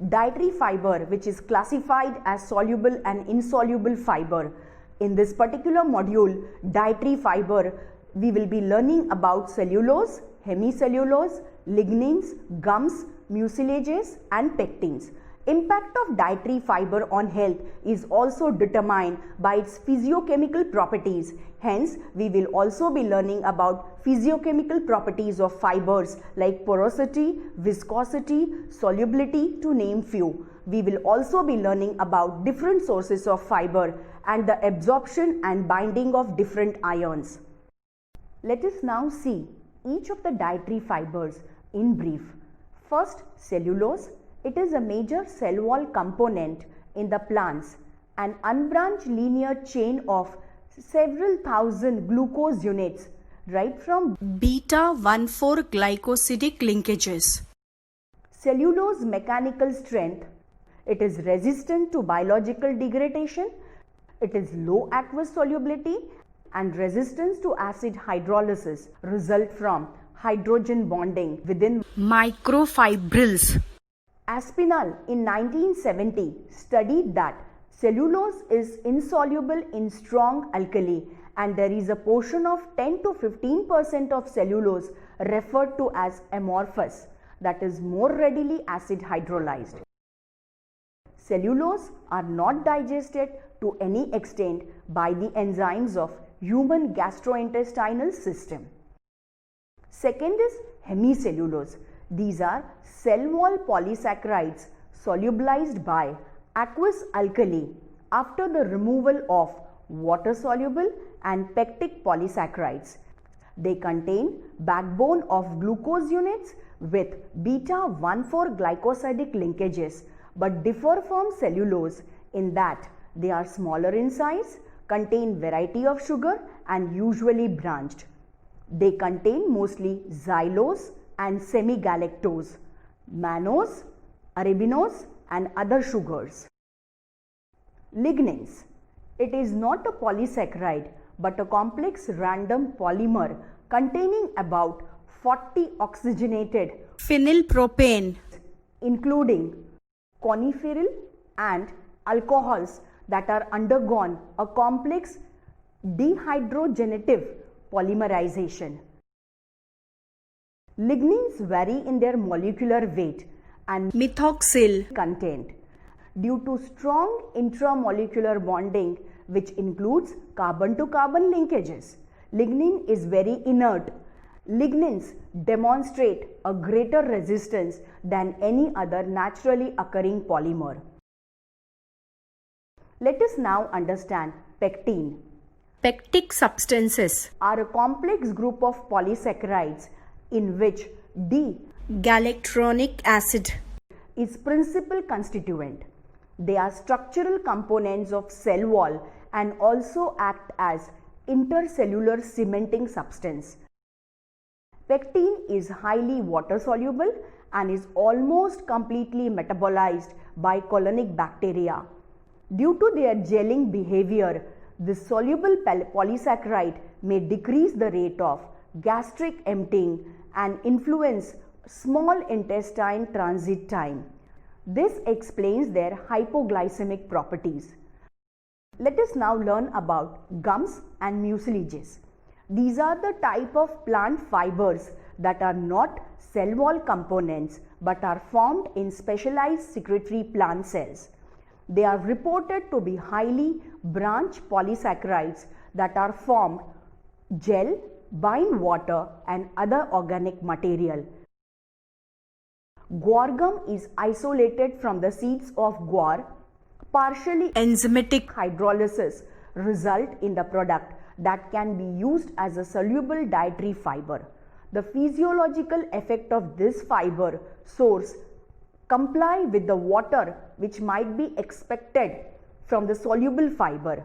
dietary fiber, which is classified as soluble and insoluble fiber. In this particular module, dietary fiber, we will be learning about cellulose, hemicellulose, lignins, gums, mucilages and pectins. Impact of dietary fiber on health is also determined by its physiochemical properties. Hence, we will also be learning about physiochemical properties of fibers like porosity, viscosity, solubility, to name few. We will also be learning about different sources of fiber and the absorption and binding of different ions. Let us now see each of the dietary fibers in brief. First, cellulose. It is a major cell wall component in the plants, an unbranched linear chain of several thousand glucose units right from beta-1,4-glycosidic linkages. Cellulose mechanical strength. It is resistant to biological degradation. It is low aqueous solubility and resistance to acid hydrolysis result from hydrogen bonding within microfibrils. Aspinall in 1970 studied that cellulose is insoluble in strong alkali and there is a portion of 10 to 15% of cellulose referred to as amorphous, that is more readily acid hydrolyzed. Cellulose are not digested to any extent by the enzymes of human gastrointestinal system. Second is hemicellulose. These are cell wall polysaccharides solubilized by aqueous alkali after the removal of water soluble and pectic polysaccharides. They contain backbone of glucose units with beta-1,4-glycosidic linkages but differ from cellulose in that they are smaller in size, contain variety of sugar and usually branched. They contain mostly xylose and semi-galactose, mannose, arabinose and other sugars. Lignins. It is not a polysaccharide but a complex random polymer containing about 40 oxygenated phenylpropane, including coniferyl and alcohols that are undergone a complex dehydrogenative polymerization. Lignins vary in their molecular weight and methoxyl content due to strong intramolecular bonding which includes carbon-to-carbon linkages. Lignin is very inert. Lignins demonstrate a greater resistance than any other naturally occurring polymer. Let us now understand pectin. Pectic substances are a complex group of polysaccharides in which D-galactronic acid is principal constituent. They are structural components of cell wall and also act as intercellular cementing substance. Pectin is highly water soluble and is almost completely metabolized by colonic bacteria. Due to their gelling behavior, the soluble polysaccharide may decrease the rate of gastric emptying and influence small intestine transit time. This explains their hypoglycemic properties. Let us now learn about gums and mucilages. These are the type of plant fibers that are not cell wall components but are formed in specialized secretory plant cells. They are reported to be highly branched polysaccharides that are formed gel, bind water and other organic material. Guar gum is isolated from the seeds of guar. Partially enzymatic hydrolysis result in the product that can be used as a soluble dietary fiber. The physiological effect of this fiber source comply with the water which might be expected from the soluble fiber.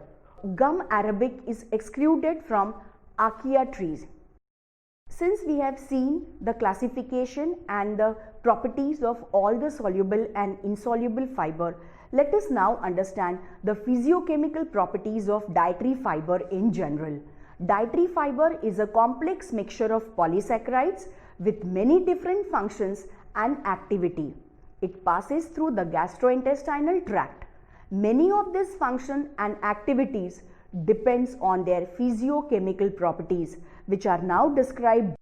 Gum arabic is excluded from Acacia trees. Since we have seen the classification and the properties of all the soluble and insoluble fiber, let us now understand the physiochemical properties of dietary fiber in general. Dietary fiber is a complex mixture of polysaccharides with many different functions and activity. It passes through the gastrointestinal tract. Many of these functions and activities depends on their physiochemical properties, which are now described.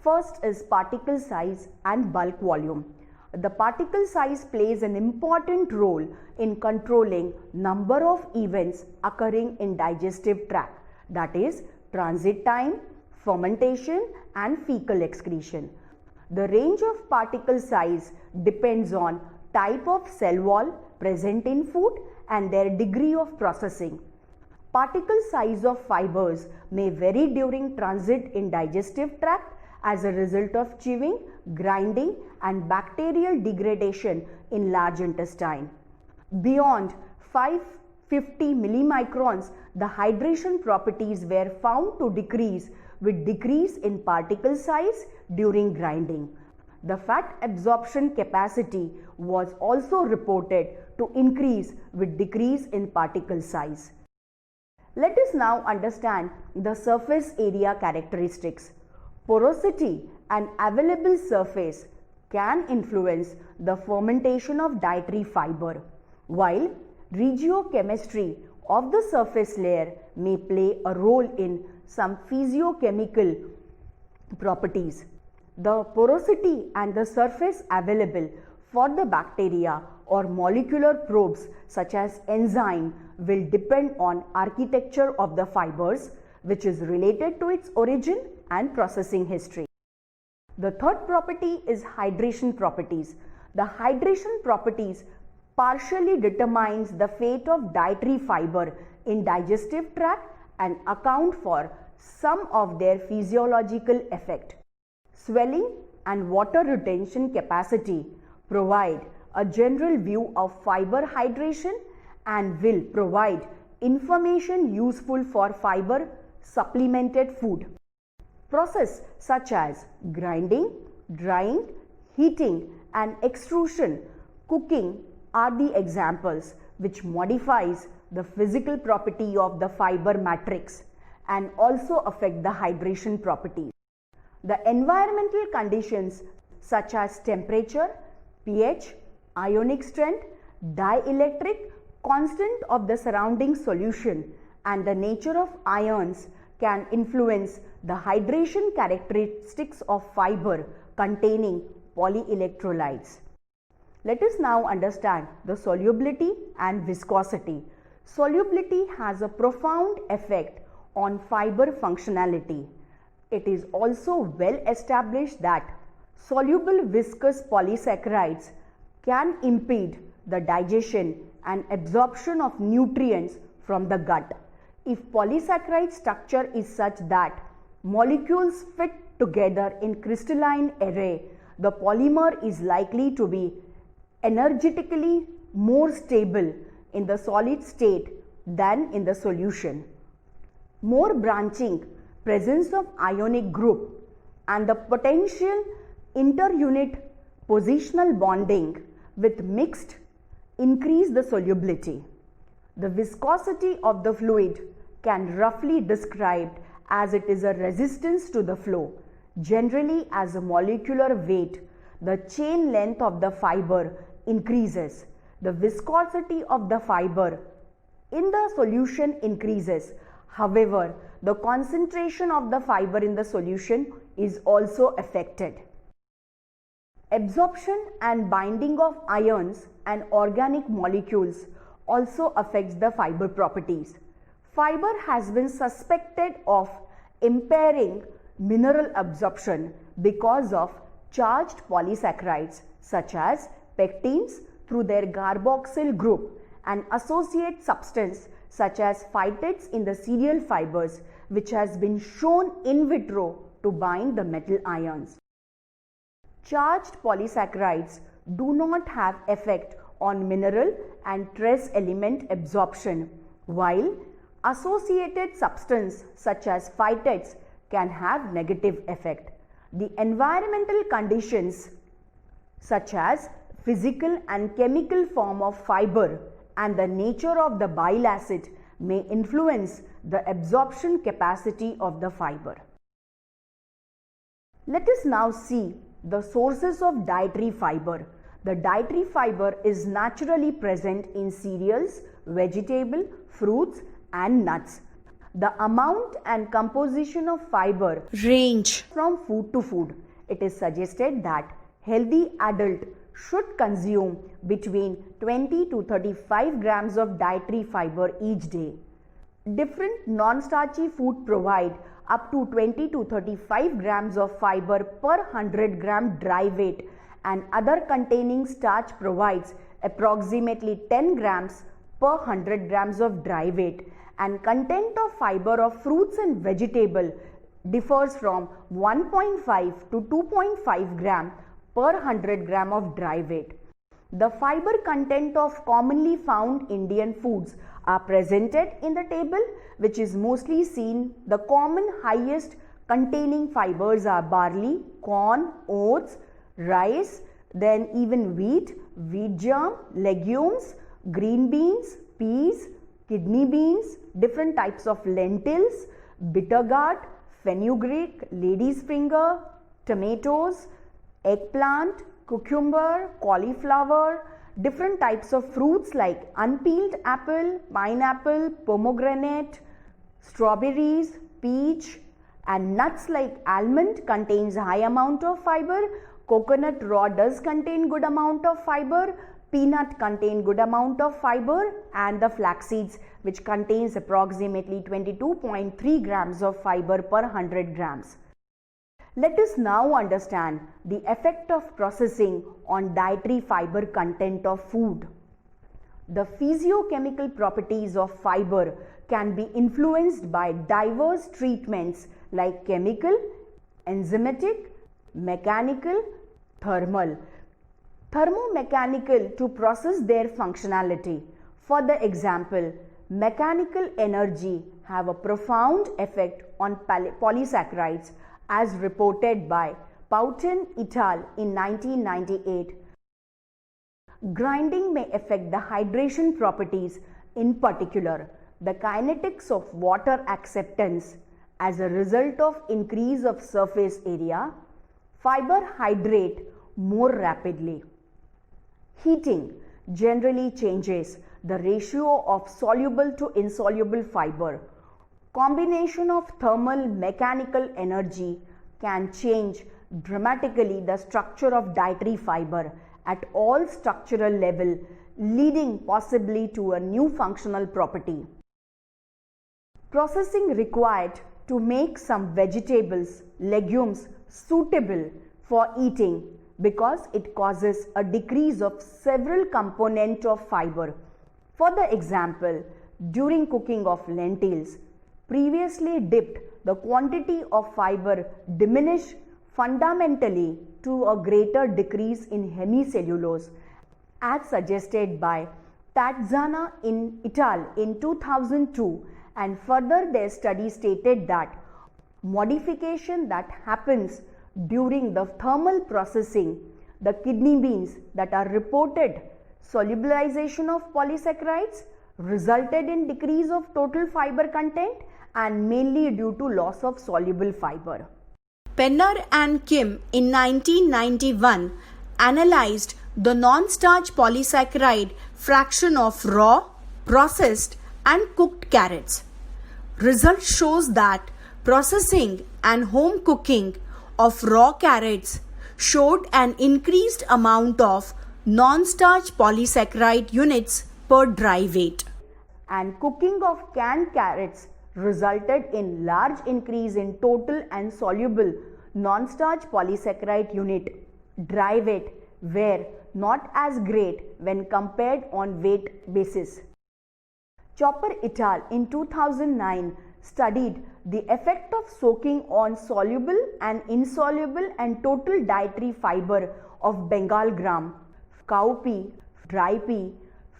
First is particle size and bulk volume. The particle size plays an important role in controlling number of events occurring in digestive tract, that is transit time, fermentation and fecal excretion. The range of particle size depends on type of cell wall present in food and their degree of processing. Particle size of fibers may vary during transit in digestive tract as a result of chewing, grinding and bacterial degradation in large intestine. Beyond 550 millimicrons, the hydration properties were found to decrease with decrease in particle size during grinding. The fat absorption capacity was also reported to increase with decrease in particle size. Let us now understand the surface area characteristics. Porosity and available surface can influence the fermentation of dietary fiber, while regiochemistry of the surface layer may play a role in some physiochemical properties. The porosity and the surface available for the bacteria or molecular probes such as enzyme will depend on architecture of the fibers, which is related to its origin and processing history. The third property is hydration properties. The hydration properties partially determines the fate of dietary fiber in digestive tract and account for some of their physiological effect. Swelling and water retention capacity provide a general view of fiber hydration and will provide information useful for fiber supplemented food. Process such as grinding, drying, heating and extrusion, cooking are the examples which modifies the physical property of the fiber matrix and also affect the hydration properties. The environmental conditions such as temperature, pH, ionic strength, dielectric, constant of the surrounding solution and the nature of ions can influence the hydration characteristics of fiber containing polyelectrolytes. Let us now understand the solubility and viscosity. Solubility has a profound effect on fiber functionality. It is also well established that soluble viscous polysaccharides can impede the digestion and absorption of nutrients from the gut. If polysaccharide structure is such that molecules fit together in crystalline array, the polymer is likely to be energetically more stable in the solid state than in the solution. More branching, presence of ionic group and the potential interunit positional bonding with mixed increase the solubility. The viscosity of the fluid can roughly described as it is a resistance to the flow. Generally, as a molecular weight, the chain length of the fiber increases. The viscosity of the fiber in the solution increases. However, the concentration of the fiber in the solution is also affected. Absorption and binding of ions and organic molecules also affects the fiber properties. Fiber has been suspected of impairing mineral absorption because of charged polysaccharides such as pectins through their carboxyl group and associate substance such as phytates in the cereal fibers, which has been shown in vitro to bind the metal ions. Charged polysaccharides do not have effect on mineral and trace element absorption, while associated substance such as phytates can have negative effect. The environmental conditions such as physical and chemical form of fiber and the nature of the bile acid may influence the absorption capacity of the fiber. Let us now see The sources of dietary fiber. The dietary fiber is naturally present in cereals, vegetable, fruits and nuts. The amount and composition of fiber range from food to food. It is suggested that healthy adult should consume between 20 to 35 grams of dietary fiber each day. Different non-starchy food provide up to 20 to 35 grams of fiber per 100 gram dry weight, and other containing starch provides approximately 10 grams per 100 grams of dry weight, and content of fiber of fruits and vegetable differs from 1.5 to 2.5 gram per 100 gram of dry weight. The fiber content of commonly found Indian foods are presented in the table, which is mostly seen. The common highest containing fibers are barley, corn, oats, rice, then even wheat germ, legumes, green beans, peas, kidney beans, different types of lentils, bitter gourd, fenugreek, lady's finger, tomatoes, eggplant, cucumber, cauliflower, different types of fruits like unpeeled apple, pineapple, pomegranate, strawberries, peach, and nuts like almond contains high amount of fiber. Coconut raw does contain good amount of fiber. Peanut contain good amount of fiber, and the flax seeds, which contains approximately 22.3 grams of fiber per 100 grams. Let us now understand the effect of processing on dietary fiber content of food. The physiochemical properties of fiber can be influenced by diverse treatments like chemical, enzymatic, mechanical, thermal. Thermomechanical to process their functionality. For the example, mechanical energy have a profound effect on polysaccharides, as reported by Poughton et al. In 1998. Grinding may affect the hydration properties, in particular the kinetics of water acceptance. As a result of increase of surface area, fiber hydrate more rapidly. Heating generally changes the ratio of soluble to insoluble fiber. Combination of thermal mechanical energy can change dramatically the structure of dietary fiber at all structural level, leading possibly to a new functional property. Processing required to make some vegetables, legumes suitable for eating because it causes a decrease of several components of fiber. For the example, during cooking of lentils, previously dipped, the quantity of fiber diminished fundamentally to a greater decrease in hemicellulose, as suggested by Tazzana et al. In 2002, and further their study stated that modification that happens during the thermal processing, the kidney beans that are reported solubilization of polysaccharides resulted in decrease of total fiber content and mainly due to loss of soluble fiber. Penner and Kim in 1991 analyzed the non-starch polysaccharide fraction of raw, processed and cooked carrots. Result shows that processing and home cooking of raw carrots showed an increased amount of non-starch polysaccharide units per dry weight. And cooking of canned carrots resulted in large increase in total and soluble non-starch polysaccharide unit. Dry weight were not as great when compared on weight basis. Chopper et al. In 2009 studied the effect of soaking on soluble and insoluble and total dietary fiber of Bengal gram, cowpea, dry pea,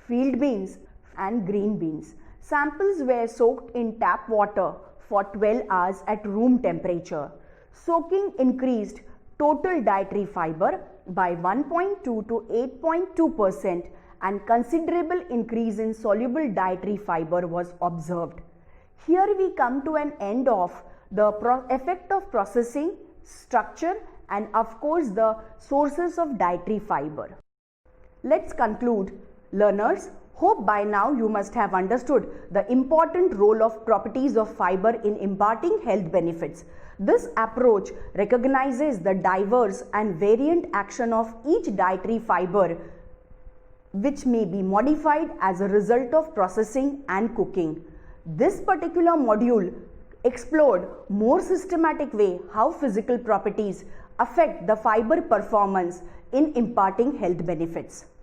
field beans and green beans. Samples were soaked in tap water for 12 hours at room temperature. Soaking increased total dietary fiber by 1.2 to 8.2% and considerable increase in soluble dietary fiber was observed. Here we come to an end of the effect of processing, structure and of course the sources of dietary fiber. Let's conclude. Learners, hope by now you must have understood the important role of properties of fiber in imparting health benefits. This approach recognizes the diverse and variant action of each dietary fiber, which may be modified as a result of processing and cooking. This particular module explored more systematic way how physical properties affect the fiber performance in imparting health benefits.